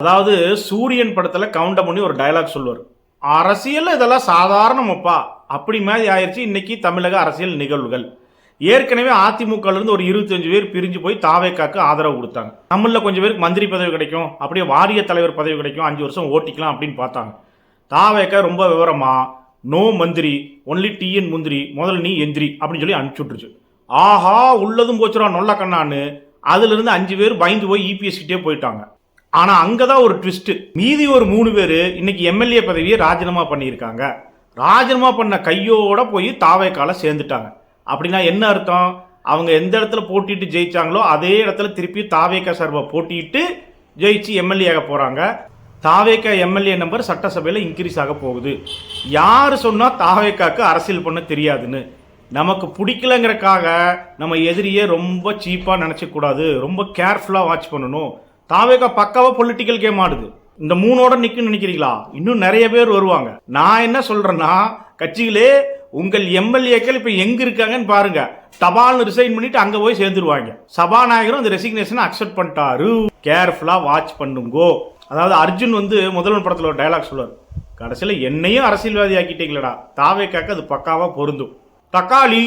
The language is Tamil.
அதாவது சூரியன் படத்துல கவுண்டமணி ஒரு டயலாக் சொல்லுவார். அரசியல் இதெல்லாம் சாதாரணமப்பா அப்படி மாதிரி ஆயிடுச்சு இன்னைக்கு தமிழக அரசியல் நிகழ்வுகள். ஏற்கனவே அதிமுக இருந்து ஒரு 25 பேர் பிரிஞ்சு போய் தாவேக்காக்கு ஆதரவு கொடுத்தாங்க. நம்மள கொஞ்சம் பேருக்கு மந்திரி பதவி கிடைக்கும், அப்படியே வாரிய தலைவர் பதவி கிடைக்கும், 5 வருஷம் ஓட்டிக்கலாம் அப்படின்னு பார்த்தாங்க. தாவேக்கா ரொம்ப விவரமா நோ மந்திரி ஒன்லி டிஎன் முந்திரி, முதல்ல நீ எந்திரி அப்படின்னு சொல்லி அனுப்பிச்சு விட்டுருச்சு. ஆஹா உள்ளதும் போச்சுரா நொல்ல கண்ணான்னு அதுல இருந்து 5 பேர் பயந்து போய் இபிஎஸ் கிட்டே போயிட்டாங்க. ஆனா அங்கதான் ஒரு ட்விஸ்ட். மீதி ஒரு 3 பேரு இன்னைக்கு எம்எல்ஏ பதவியை ராஜினாமா பண்ணியிருக்காங்க. ராஜினாமா பண்ண கையோட போய் தாவேக்கால சேர்ந்துட்டாங்க. அப்படின்னா என்ன அர்த்தம்? அவங்க எந்த இடத்துல போட்டிட்டு ஜெயிச்சாங்களோ அதே இடத்துல திருப்பி தாவேக்கா சார்பா போட்டிட்டு ஜெயிச்சு எம்எல்ஏ ஆக போறாங்க. தாவேக்கா எம்எல்ஏ நம்பர் சட்டசபையில் இன்க்ரீஸ் ஆக போகுது. யாரு சொன்னா தாவேக்காக்கு அரசியல் பண்ண தெரியாதுன்னு? நமக்கு பிடிக்கலங்கிறக்காக நம்ம எதிரியே ரொம்ப சீப்பா நினைச்ச கூடாது, ரொம்ப கேர்ஃபுல்லா வாட்ச் பண்ணணும். தாவேக்கா பக்காவா பொலிட்டிக்கல் கேம் ஆடுது. இந்த 3ஓட நிக்குன்னு நினைக்கிறீங்களா? இன்னும் நிறைய பேர் வருவாங்க. நான் என்ன சொல்றேன்னா, கட்சிகளே உங்கள் எம்எல்ஏக்கள் இப்ப எங்க இருக்காங்கன்னு பாருங்க. தபால்னு ரிசைன் பண்ணிட்டு அங்க போய் சேர்ந்துருவாங்க. சபாநாயகரும் அந்த ரெசிக்னேஷனை அக்செப்ட் பண்ணிட்டாரு. கேர்ஃபுல்லா வாட்ச் பண்ணுங்கோ. அதாவது அர்ஜுன் முதல்வன் படத்துல ஒரு டயலாக் சொல்லுவார். கடைசியில் என்னையும் அரசியல்வாதி ஆக்கிட்டீங்களடா. தாவேக்காக்கு அது பக்காவா பொருந்தும். தக்காளி